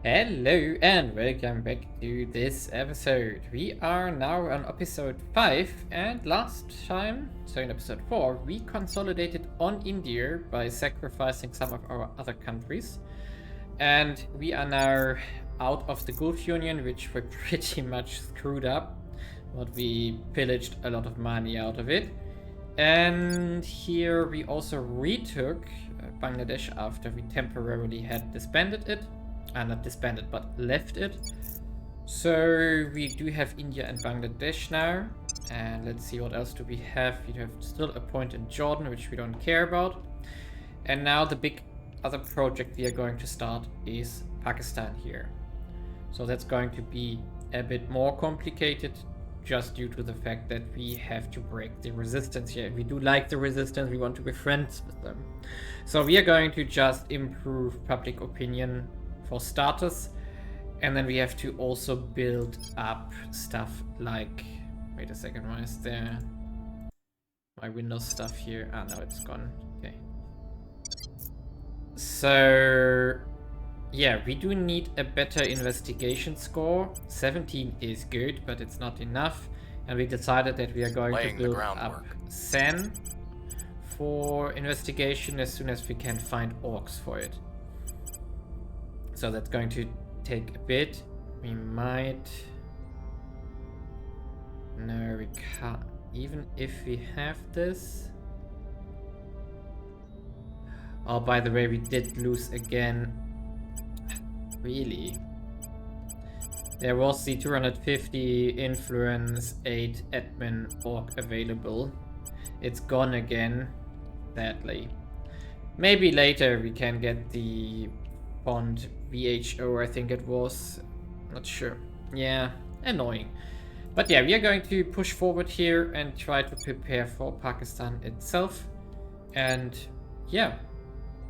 Hello and welcome back to this episode. We are now on episode 5, and last time, so in episode 4, we consolidated on India by sacrificing some of our other countries. And we are now out of the Gulf Union, which we pretty much screwed up, but we pillaged a lot of money out of it. And here we also retook Bangladesh after we temporarily had disbanded it. Not disbanded, but left it. So we do have India and Bangladesh now. And let's see, what else do we have? We have still a point in Jordan, which we don't care about. And now the big other project we are going to start is Pakistan here. So that's going to be a bit more complicated, just due to the fact that we have to break the resistance here. We do like the resistance, we want to be friends with them. So we are going to just improve public opinion for starters, and then we have to also build up stuff like, wait a second, why is there my Windows stuff here? No, it's gone. Okay, so yeah, we do need a better investigation score. 17 is good, but it's not enough, and we decided that we are going to build up Sen for investigation as soon as we can find orcs for it. So that's going to take a bit. We might... No, we can't. Even if we have this... Oh, by the way, we did lose again. Really? There was the 250 influence 8 admin orc available. It's gone again, sadly. Maybe later we can get the Bond VHO, I think it was. Not sure. Yeah, annoying. But yeah, we are going to push forward here and try to prepare for Pakistan itself. And yeah,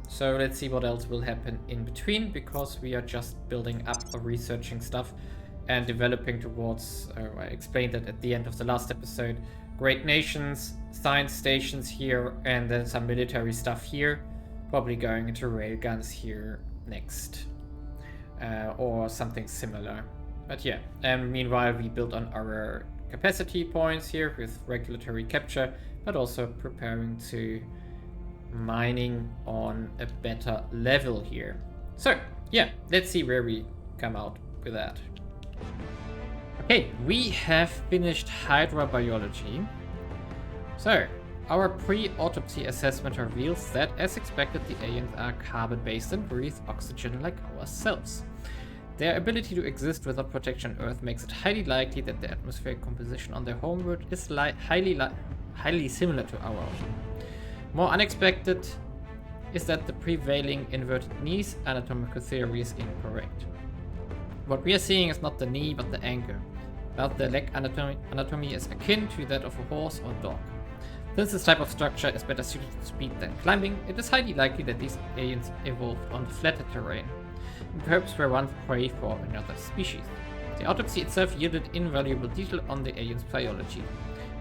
so let's see what else will happen in between, because we are just building up or researching stuff and developing towards, I explained that at the end of the last episode, great nations, science stations here, and then some military stuff here. Probably going into railguns here next, or something similar. But yeah, and meanwhile we build on our capacity points here with regulatory capture, but also preparing to mining on a better level here. So yeah, let's see where we come out with that. Okay, we have finished hydrobiology. So our pre-autopsy assessment reveals that, as expected, the aliens are carbon-based and breathe oxygen like ourselves. Their ability to exist without protection on Earth makes it highly likely that the atmospheric composition on their homeworld is highly similar to our own. More unexpected is that the prevailing inverted knees anatomical theory is incorrect. What we are seeing is not the knee, but the ankle. But the leg anatomy is akin to that of a horse or dog. Since this type of structure is better suited to speed than climbing, it is highly likely that these aliens evolved on flatter terrain, and perhaps were once prey for another species. The autopsy itself yielded invaluable detail on the aliens' biology,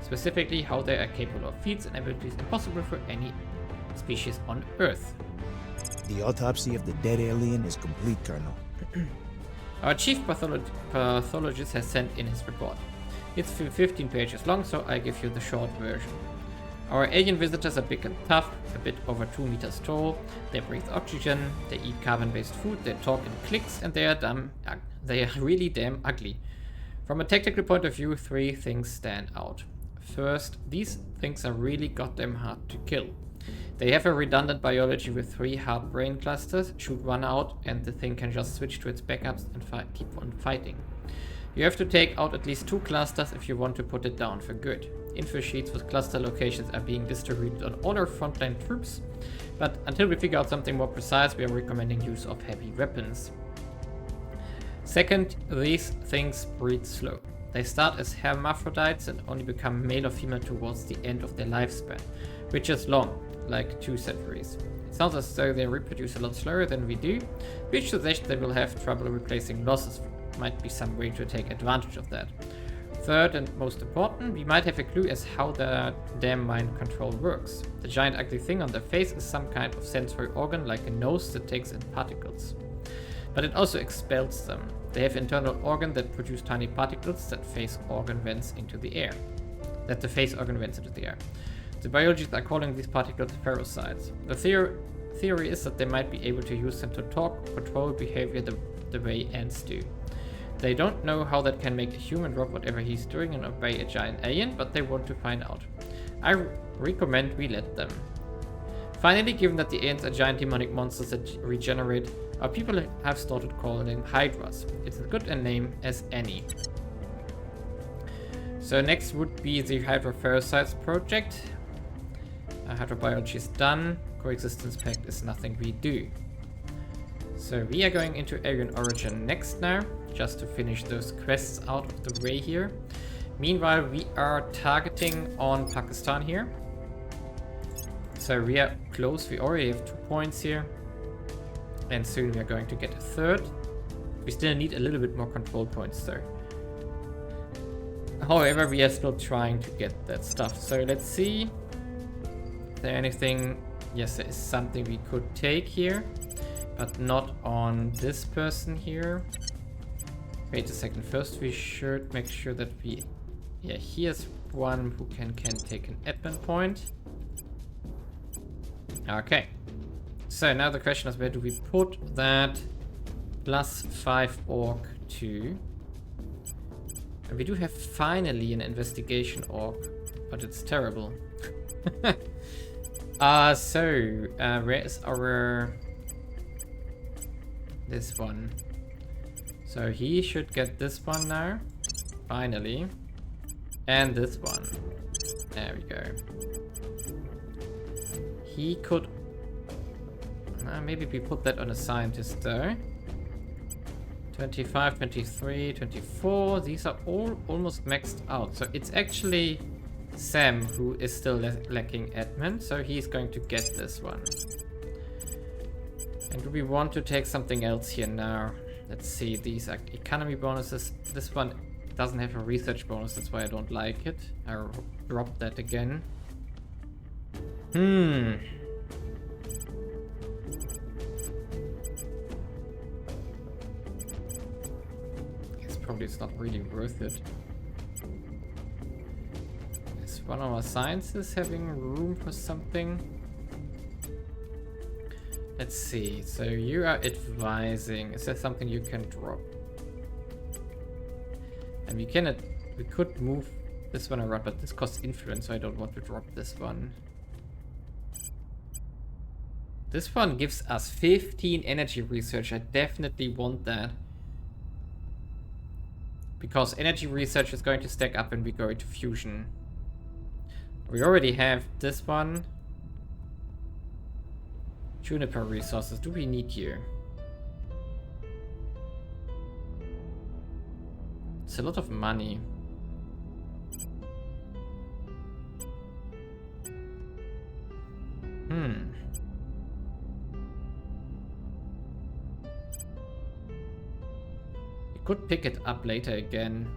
specifically how they are capable of feats and abilities impossible for any species on Earth. The autopsy of the dead alien is complete, Colonel. Our chief pathologist has sent in his report. It's 15 pages long, so I give you the short version. Our alien visitors are big and tough, a bit over 2 meters tall. They breathe oxygen, they eat carbon-based food, they talk in cliques, and they are really damn ugly. From a technical point of view, 3 things stand out. First, these things are really goddamn hard to kill. They have a redundant biology with 3 hard brain clusters. Shoot one out and the thing can just switch to its backups and keep on fighting. You have to take out at least 2 clusters if you want to put it down for good. Info sheets with cluster locations are being distributed on all our frontline troops, but until we figure out something more precise, we are recommending use of heavy weapons. Second, these things breed slow. They start as hermaphrodites and only become male or female towards the end of their lifespan, which is long, like 2 centuries. It sounds as though they reproduce a lot slower than we do, which suggests they will have trouble replacing losses. Might be some way to take advantage of that. Third and most important, we might have a clue as how the damn mind control works. The giant ugly thing on their face is some kind of sensory organ like a nose that takes in particles. but it also expels them. They have internal organs that produce tiny particles that face organ vents into the air. The biologists are calling these particles ferrocytes. The theory is that they might be able to use them to talk or control behavior the way ants do. They don't know how that can make a human drop whatever he's doing and obey a giant alien, but they want to find out. I recommend we let them. Finally, given that the aliens are giant demonic monsters that regenerate, our people have started calling them Hydras. It's as good a name as any. So next would be the Hydroferrocytes project. Hydrobiology is done. Coexistence Pact is nothing we do. So we are going into alien origin next now, just to finish those quests out of the way here. Meanwhile, we are targeting on Pakistan here. So we are close, we already have 2 points here. And soon we are going to get a third. We still need a little bit more control points though. However, we are still trying to get that stuff. So let's see. Is there anything? Yes, there is something we could take here, but not on this person here. Wait a second. First, we should make sure that we... Yeah, here's one who can take an admin point. Okay. So now the question is, where do we put that +5 orc to? And we do have finally an investigation orc, but it's terrible. Where is our... This one. So he should get this one now, finally. And this one. There we go. He could... maybe we put that on a scientist though. 25, 23, 24. These are all almost maxed out. So it's actually Sam who is still lacking admin. So he's going to get this one. And do we want to take something else here now? Let's see. These are economy bonuses. This one doesn't have a research bonus. That's why I don't like it. I'll drop that again. Probably it's not really worth it. Is one of our sciences having room for something? Let's see. So you are advising. Is there something you can drop? And we could move this one around, but this costs influence, so I don't want to drop this one. This one gives us 15 energy research. I definitely want that. Because energy research is going to stack up when we go into fusion. We already have this one. Juniper resources. Do we need here? It's a lot of money. Could pick it up later again.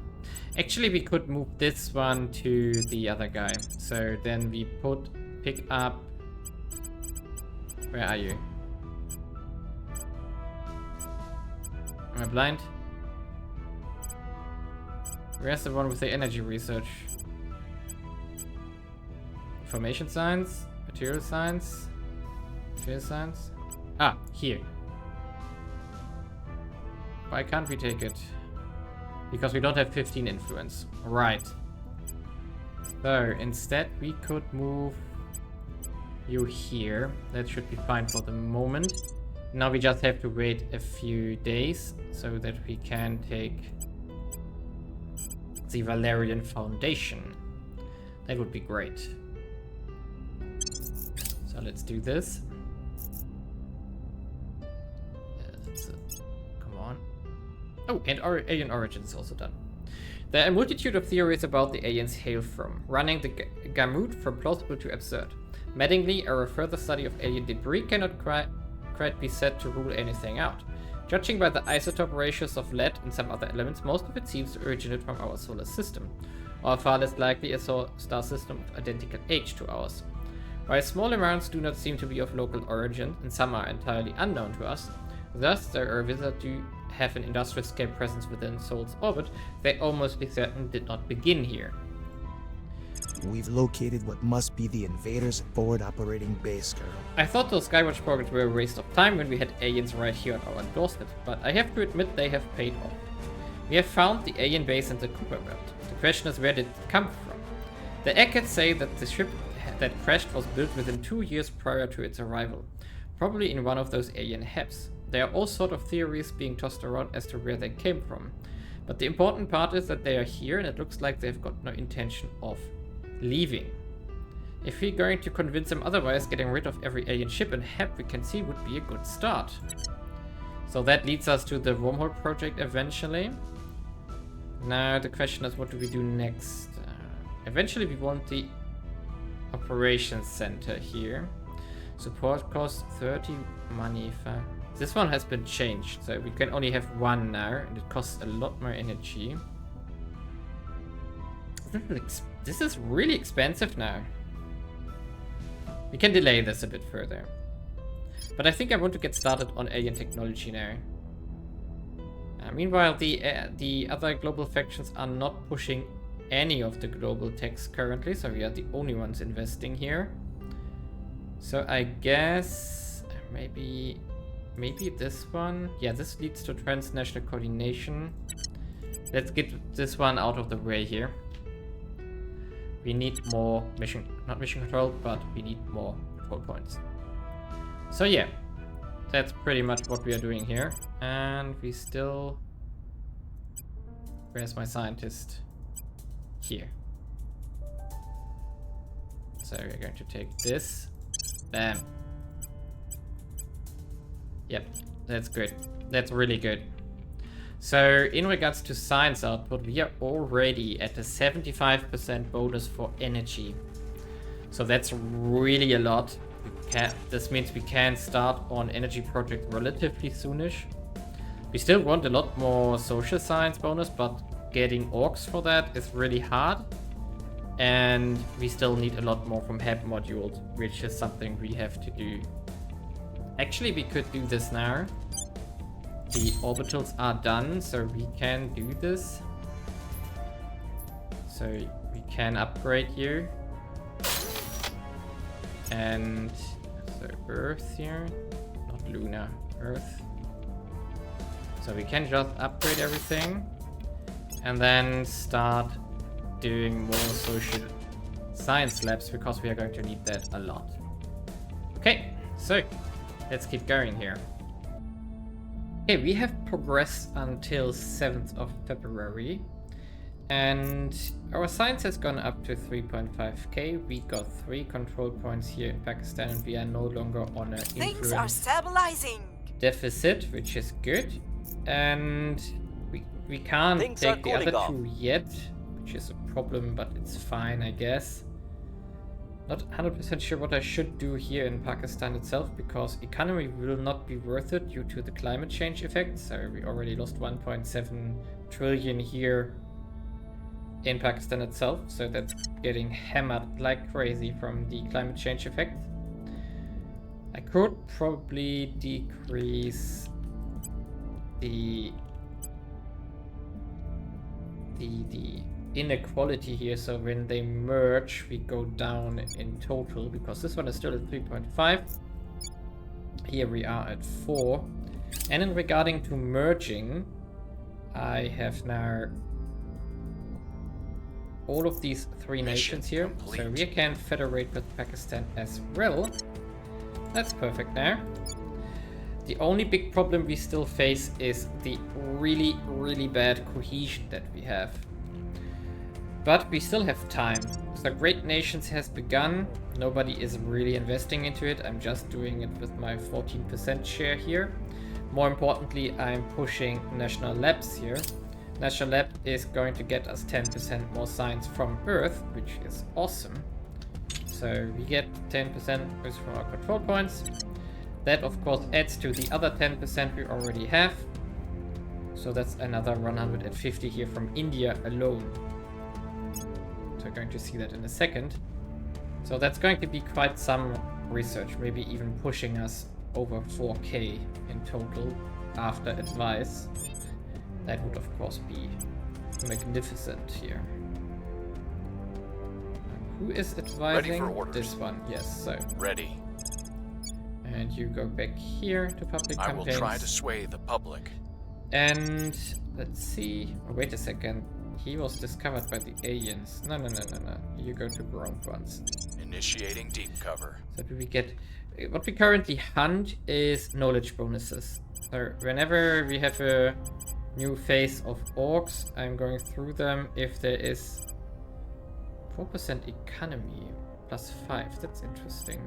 Actually, we could move this one to the other guy. So then we pick up... Where are you? Am I blind? Where's the one with the energy research? Information science? Material science? Material science? Ah, here. Why can't we take it? Because we don't have 15 influence. Right. So instead we could move you here. That should be fine for the moment. Now we just have to wait a few days so that we can take the Valerian Foundation. That would be great. So let's do this. Oh, and our alien origin is also done. There are a multitude of theories about the aliens hail from, running the gamut from plausible to absurd. Maddeningly, our further study of alien debris cannot quite be said to rule anything out. Judging by the isotope ratios of lead and some other elements, most of it seems to originate from our solar system, or far less likely a star system of identical age to ours. While small amounts do not seem to be of local origin, and some are entirely unknown to us, Thus, the Urvisa do have an industrial scale presence within Sol's orbit. They almost be certain did not begin here. We've located what must be the invaders' forward operating base, Colonel. I thought those Skywatch programs were a waste of time when we had aliens right here on our doorstep, but I have to admit they have paid off. We have found the alien base in the Cooper Belt. The question is, where did it come from? The Eckets say that the ship that crashed was built within 2 years prior to its arrival, probably in one of those alien HEPs. There are all sorts of theories being tossed around as to where they came from, but the important part is that they are here and it looks like they've got no intention of leaving. If we're going to convince them otherwise, getting rid of every alien ship and HEP we can see would be a good start. So that leads us to the wormhole project eventually. Now the question is, what do we do next? Eventually we want the operations center here. Support costs 30 money. This one has been changed, so we can only have one now, and it costs a lot more energy. This is really expensive now. We can delay this a bit further. But I think I want to get started on alien technology now. Meanwhile, the other global factions are not pushing any of the global techs currently, so we are the only ones investing here. So I guess maybe this one. Yeah, this leads to transnational coordination. Let's get this one out of the way here. We need more not mission control, but we need more control points. So yeah, that's pretty much what we are doing here. And we still... Where's my scientist? Here. So we're going to take this. Bam. Yep, that's good. That's really good. So in regards to science output, we are already at a 75% bonus for energy. So that's really a lot. This means we can start on energy project relatively soonish. We still want a lot more social science bonus, but getting orcs for that is really hard. And we still need a lot more from HEP modules, which is something we have to do. Actually, we could do this now. The orbitals are done, so we can do this. So we can upgrade you. And so Earth here, not Luna, Earth. So we can just upgrade everything and then start doing more social science labs, because we are going to need that a lot. Okay, so let's keep going here. Okay, we have progressed until 7th of February, and our science has gone up to 3.5k. We got 3 control points here in Pakistan, and we are no longer on an Things are stabilizing deficit, which is good. And we can't take the other 2 yet, which is a problem, but it's fine, I guess. Not 100% sure what I should do here in Pakistan itself, because economy will not be worth it due to the climate change effect. So we already lost 1.7 trillion here in Pakistan itself. So that's getting hammered like crazy from the climate change effect. I could probably decrease the inequality here, so when they merge we go down in total, because this one is still at 3.5. Here we are at 4. And in regarding to merging, I have now all of these 3 nations here, so we can federate with Pakistan as well. That's perfect now. The only big problem we still face is the really bad cohesion that we have. But we still have time. So Great Nations has begun. Nobody is really investing into it. I'm just doing it with my 14% share here. More importantly, I'm pushing National Labs here. National Lab is going to get us 10% more science from Earth, which is awesome. So we get 10% from our control points. That of course adds to the other 10% we already have. So that's another 150 here from India alone. So we're going to see that in a second. So that's going to be quite some research, maybe even pushing us over 4k in total after advice. That would of course be magnificent here. Who is advising? Ready for orders. This one, yes. So Ready. and you go back here to public I will campaigns. try to sway the public. And let's see. Oh, wait a second. He was discovered by the aliens. No. You go to ground ones. Initiating deep cover. So do we get... What we currently hunt is knowledge bonuses. So whenever we have a new phase of orcs, I'm going through them. If there is 4% economy plus 5, that's interesting.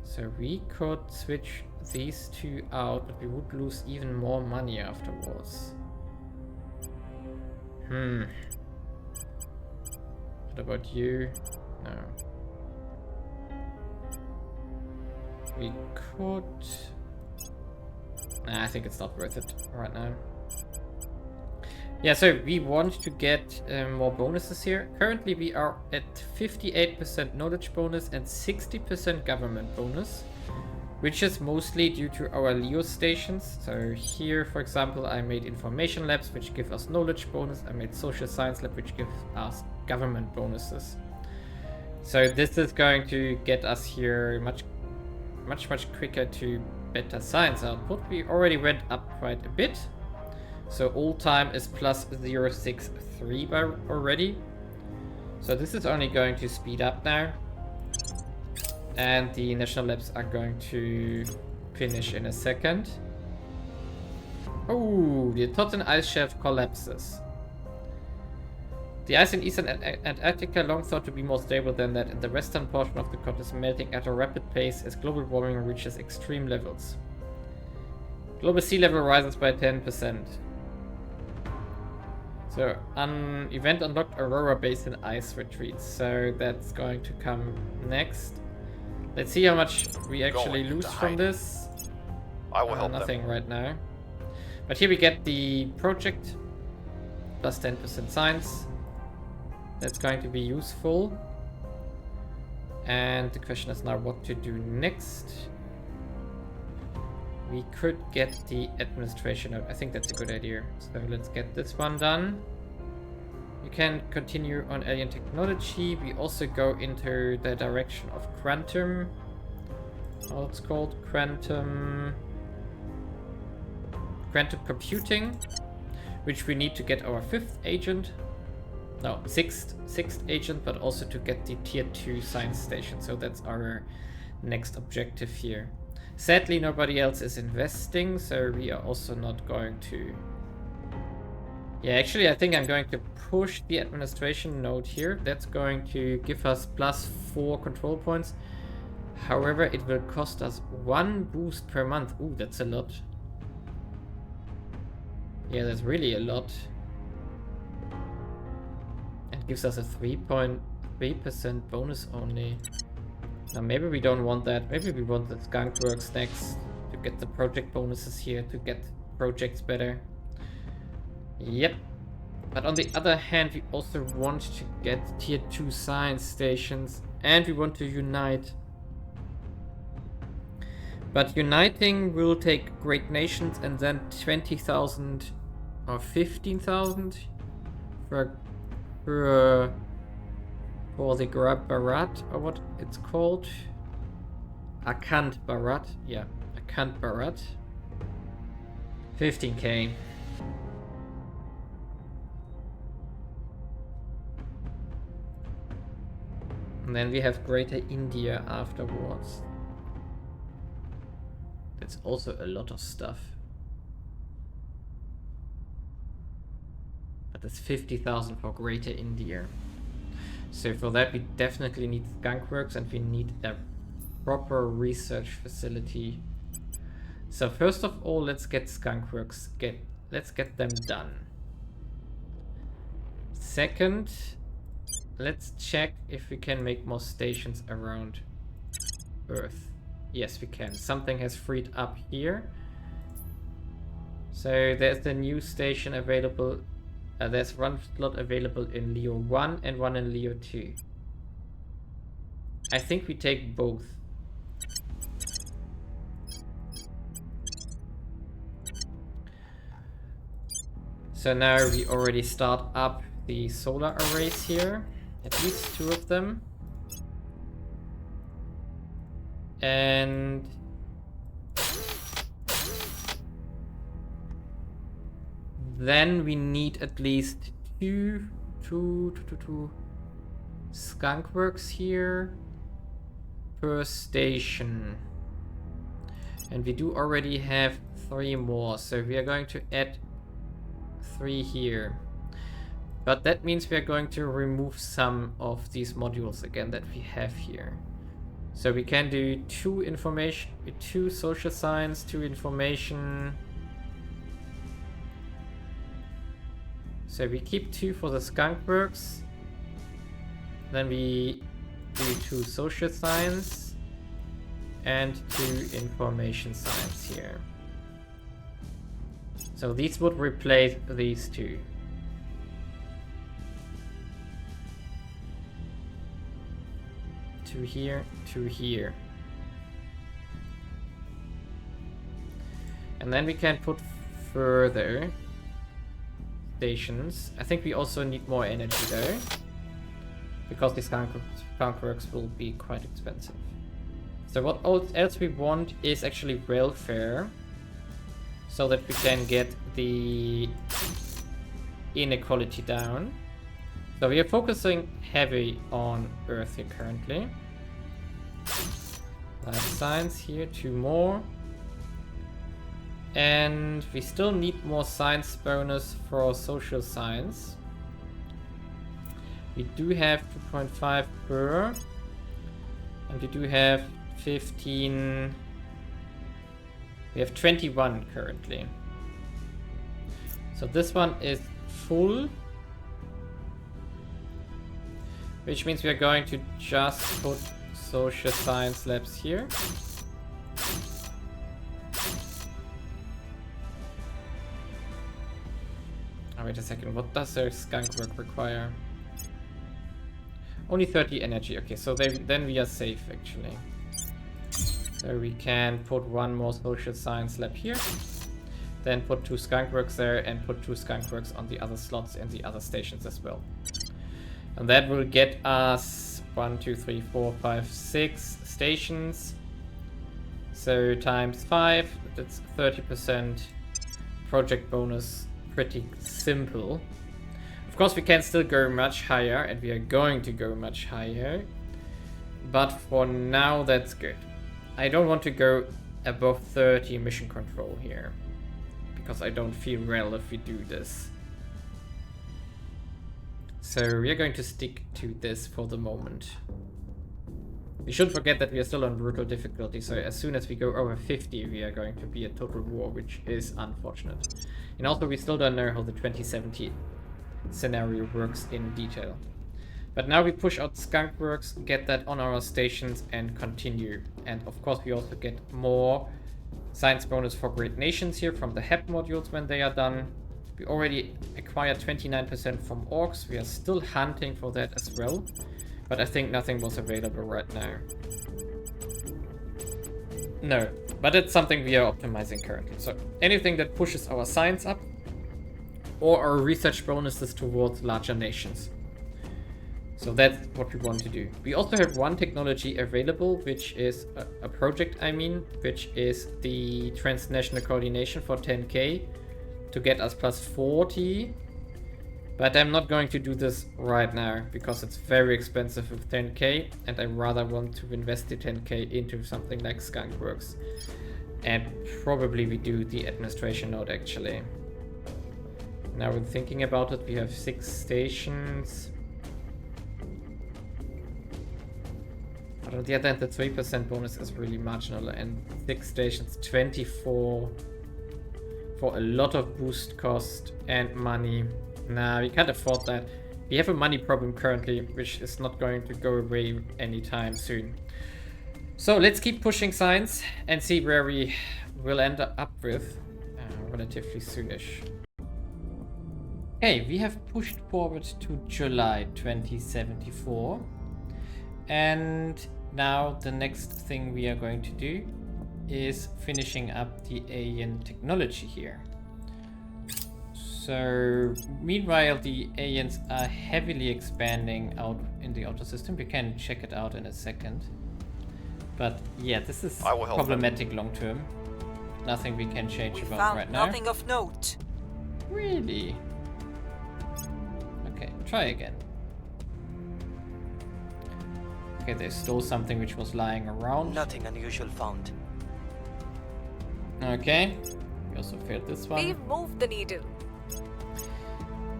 So we could switch these two out, but we would lose even more money afterwards. What about you? No. We could... Nah, I think it's not worth it right now. Yeah, so we want to get more bonuses here. Currently we are at 58% knowledge bonus and 60% government bonus, which is mostly due to our Leo stations. So here, for example, I made information labs, which give us knowledge bonus. I made social science lab, which gives us government bonuses. So this is going to get us here much quicker to better science output. We already went up quite a bit. So all time is plus 0.63 by already. So this is only going to speed up now. And the national labs are going to finish in a second. Oh, the Totten ice shelf collapses. The ice in eastern Antarctica, long thought to be more stable than that in the western portion of the continent, is melting at a rapid pace as global warming reaches extreme levels. Global sea level rises by 10%. So, an event unlocked Aurora Basin ice retreats. So that's going to come next. Let's see how much we actually lose from this. I will help nothing them. right now. But here we get the project plus 10% science. That's going to be useful. And the question is now what to do next. We could get the administration out. I think that's a good idea. So let's get this one done. We can continue on alien technology. We also go into the direction of quantum. Oh, it's called quantum computing, which we need to get our 5th agent. No, 6th agent, but also to get the tier 2 science station. So that's our next objective here. Sadly, nobody else is investing, so we are also not going to... Yeah, actually, I think I'm going to push the administration node here. That's going to give us plus 4 control points. However, it will cost us 1 boost per month. Ooh, that's a lot. Yeah, that's really a lot. It gives us a 3.3% bonus only. Now maybe we don't want that. Maybe we want the skunk works next to get the project bonuses here, to get projects better. Yep. But on the other hand, we also want to get tier 2 science stations and we want to unite. But uniting will take great nations and then 20,000 or 15,000 for the Grab Barat, or what it's called. Akant Barat. Yeah, Akant Barat. 15k. And then we have Greater India afterwards. That's also a lot of stuff. But that's 50,000 for Greater India. So for that we definitely need skunkworks and we need a proper research facility. So first of all, let's get skunkworks. Let's get them done. Second, let's check if we can make more stations around Earth. Yes, we can. Something has freed up here. So there's the new station available. There's one slot available in Leo 1 and one in Leo 2. I think we take both. So now we already start up the solar arrays here, at least 2 of them. And then we need at least two skunk works here per station. And we do already have 3 more, so we are going to add 3 here. But that means we are going to remove some of these modules again that we have here. So we can do 2 information, 2 social science, 2 information. So we keep 2 for the skunk works. Then we do 2 social science and 2 information science here. So these would replace these 2. Two here, 2 here. And then we can put further stations. I think we also need more energy though, because these skunk works will be quite expensive. So what else we want is actually welfare, so that we can get the inequality down. So we are focusing heavy on Earth here currently. Life science here, 2 more. And we still need more science bonus for social science. We do have 2.5 per. And we do have 15. We have 21 currently. So this one is full. Which means we are going to just put social science labs here. Oh, wait a second, what does their skunk work require? Only 30 energy, okay, so then we are safe actually. So we can put 1 more social science lab here. Then put 2 skunk works there and put 2 skunk works on the other slots and the other stations as well. And that will get us 1, 2, 3, 4, 5, 6 stations. So times 5, that's 30% project bonus. Pretty simple. Of course, we can still go much higher, and we are going to go much higher. But for now, that's good. I don't want to go above 30 mission control here, because I don't feel well if we do this. So we are going to stick to this for the moment. We shouldn't forget that we are still on brutal difficulty, so as soon as we go over 50, we are going to be a total war, which is unfortunate. And also, we still don't know how the 2070 scenario works in detail. But now we push out skunk works, get that on our stations, and continue. And of course, we also get more science bonus for great nations here from the HEP modules when they are done. We already acquired 29% from orcs. We are still hunting for that as well. But I think nothing was available right now. No, but it's something we are optimizing currently. So anything that pushes our science up or our research bonuses towards larger nations. So that's what we want to do. We also have 1 technology available, which is a project, which is the transnational coordination for 10k to get us plus 40. But I'm not going to do this right now because it's very expensive with 10k, and I rather want to invest the 10k into something like Skunk Works. And probably we do the administration node actually. Now we're thinking about it, we have 6 stations. But on the other hand, the 3% bonus is really marginal, and 6 stations, 24 for a lot of boost cost and money. Nah, we can't afford that. We have a money problem currently, which is not going to go away anytime soon. So let's keep pushing science and see where we will end up with relatively soonish. Okay, we have pushed forward to July 2074. And now the next thing we are going to do is finishing up the alien technology here. So, meanwhile, the aliens are heavily expanding out in the outer system. We can check it out in a second. But yeah, this is I will help problematic long term. Nothing we can change We about found right now. nothing of note. Really? Okay, try again. Okay, they stole something which was lying around. Nothing unusual found. Okay. We also failed this one. We've moved the needle.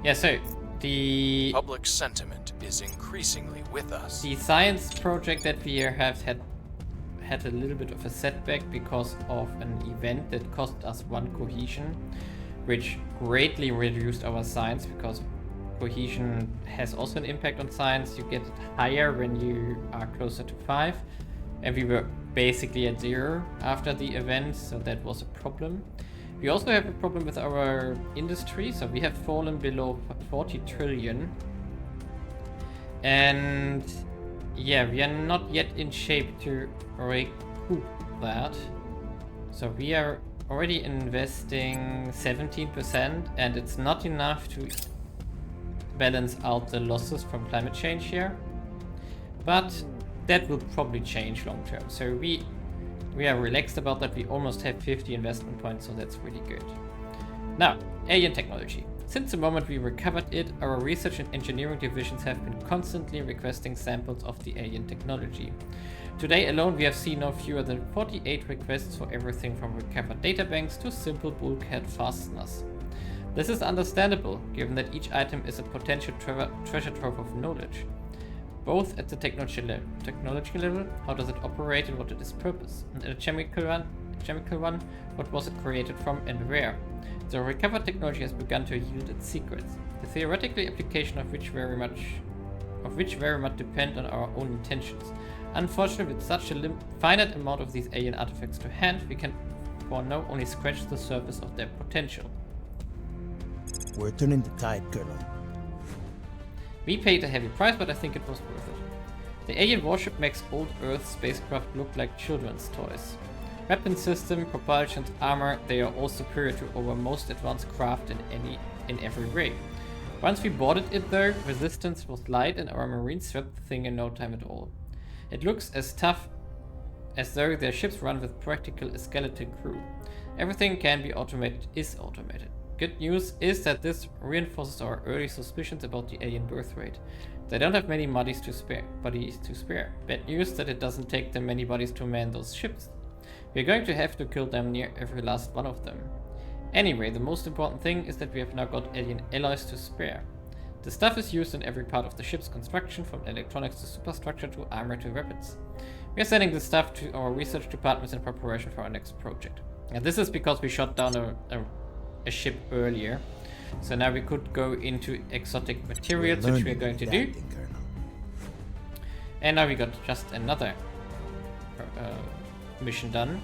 Yeah, so the Public sentiment is increasingly with us. the science project that we have had a little bit of a setback because of an event that cost us 1 cohesion, which greatly reduced our science because cohesion has also an impact on science. You get it higher when you are closer to 5, and we were basically at 0 after the event, so that was a problem. We also have a problem with our industry, so we have fallen below 40 trillion. And yeah, we are not yet in shape to recoup that. So we are already investing 17%, and it's not enough to balance out the losses from climate change here. But that will probably change long term. So we are relaxed about that. We almost have 50 investment points, so that's really good. Now, alien technology. Since the moment we recovered it, our research and engineering divisions have been constantly requesting samples of the alien technology. Today alone, we have seen no fewer than 48 requests for everything from recovered databanks to simple bulkhead fasteners. This is understandable, given that each item is a potential treasure trove of knowledge. Both at the technology level, how does it operate and what is its purpose? And at a chemical one, what was it created from and where? The recovered technology has begun to yield its secrets, the theoretical application of which very much depend on our own intentions. Unfortunately, with such a finite amount of these alien artifacts to hand, we can for now only scratch the surface of their potential. We're turning the tide, Colonel. We paid a heavy price, but I think it was worth it. The alien warship makes old Earth spacecraft look like children's toys. Weapon system, propulsion, armor, they are all superior to our most advanced craft in every way. Once we boarded it though, resistance was light and our marines swept the thing in no time at all. It looks as tough as though their ships run with practical a skeleton crew. Everything can be automated is automated. Good news is that this reinforces our early suspicions about the alien birth rate. They don't have many bodies to spare. Bad news that it doesn't take them many bodies to man those ships. We're going to have to kill them near every last one of them. Anyway, the most important thing is that we have now got alien allies to spare. The stuff is used in every part of the ship's construction, from electronics to superstructure to armor to weapons. We are sending this stuff to our research departments in preparation for our next project. And this is because we shot down a ship earlier. So now we could go into exotic materials, which we're going to do. And now we got just another mission done.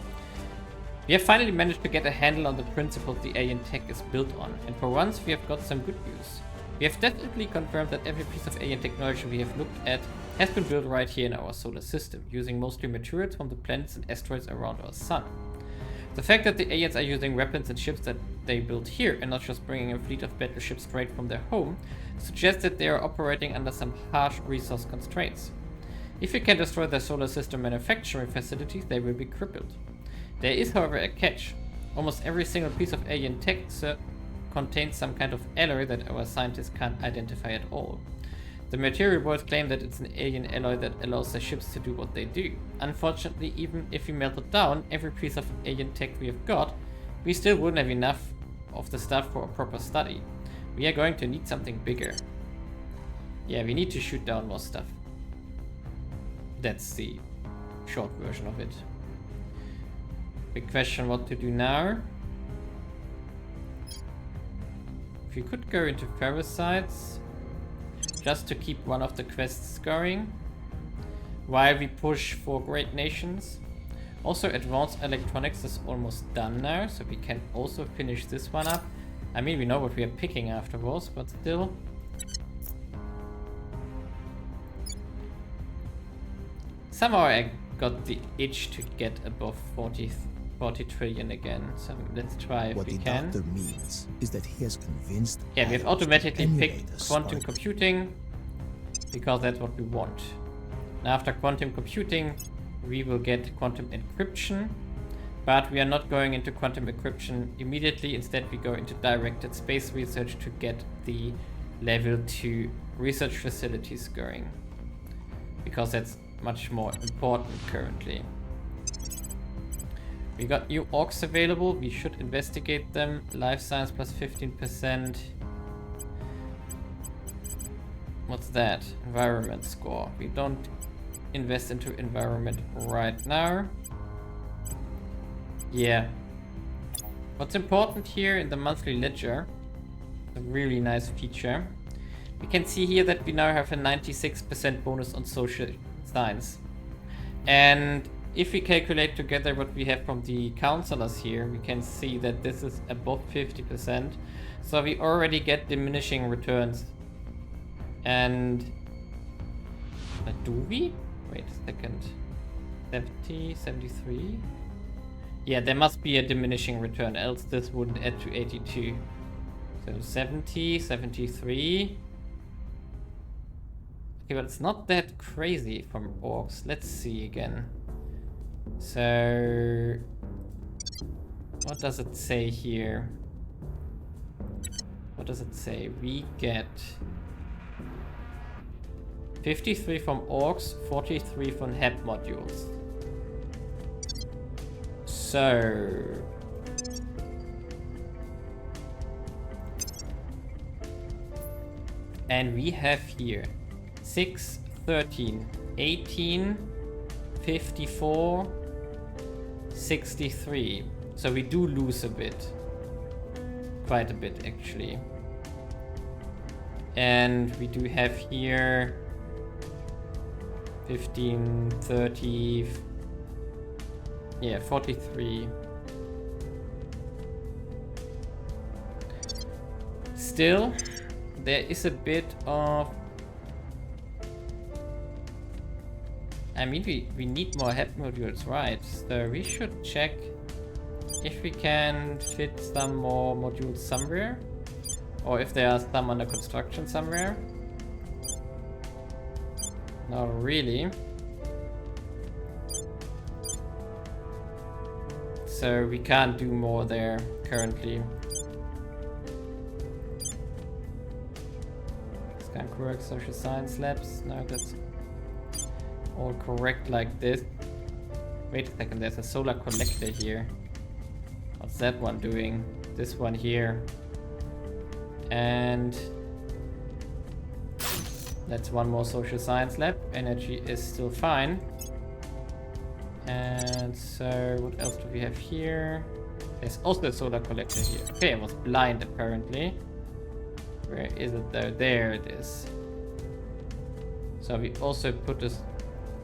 We have finally managed to get a handle on the principles the alien tech is built on, and for once we have got some good news. We have definitely confirmed that every piece of alien technology we have looked at has been built right here in our solar system, using mostly materials from the planets and asteroids around our sun. The fact that the aliens are using weapons and ships that they built here and not just bringing a fleet of battleships straight from their home suggests that they are operating under some harsh resource constraints. If we can destroy their solar system manufacturing facilities, they will be crippled. There is, however, a catch. Almost every single piece of alien tech contains some kind of alloy that our scientists can't identify at all. The material boards claim that it's an alien alloy that allows the ships to do what they do. Unfortunately, even if we melted down every piece of alien tech we have got, we still wouldn't have enough of the stuff for a proper study. We are going to need something bigger. Yeah, we need to shoot down more stuff. That's the short version of it. Big question what to do now. If you could go into parasites, just to keep one of the quests going, while we push for great nations. Also, advanced electronics is almost done now, so we can also finish this one up. I mean, we know what we are picking afterwards, but still. Somehow I got the itch to get above 40 trillion again. So let's try if What we the can. doctor means is that he has convinced Yeah, we have atoms to automatically emulate picked a quantum spark. computing because that's what we want. And after quantum computing, we will get quantum encryption, but we are not going into quantum encryption immediately. Instead, we go into directed space research to get the level 2 research facilities going, because that's much more important currently. We got new orcs available. We should investigate them. Life science plus 15%. What's that? Environment score. We don't invest into environment right now. Yeah. What's important here in the monthly ledger, a really nice feature, we can see here that we now have a 96% bonus on social science. And if we calculate together what we have from the counselors here, we can see that this is above 50%. So we already get diminishing returns. And do we? Wait a second. 70, 73? Yeah, there must be a diminishing return, else this wouldn't add to 82. So 70, 73. Okay, but it's not that crazy from orcs. Let's see again. So what does it say here? What does it say? We get 53 from orcs, 43 from HEP modules. So and we have here 6, 13, 18, 54, 63. So we do lose a bit. Quite a bit actually. And we do have here 15, 30, yeah, 43. Still, there is a bit of... I mean, we need more HEP modules, right? So we should check if we can fit some more modules somewhere. Or if there are some under construction somewhere. Not really. So we can't do more there currently. Skunk work, social science labs. No, that's all correct like this. Wait a second, there's a solar collector here. What's that one doing? This one here. And that's one more social science lab. Energy is still fine. And so what else do we have here? There's also a solar collector here. Okay, I was blind apparently. Where is it though? There it is. So we also put this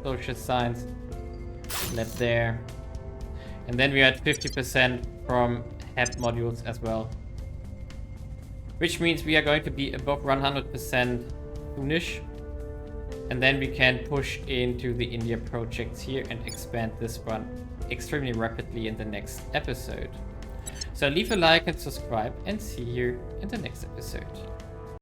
social science lab there. And then we had 50% from HEP modules as well. Which means we are going to be above 100% soonish. And then we can push into the India projects here and expand this one extremely rapidly in the next episode. So leave a like and subscribe, and see you in the next episode.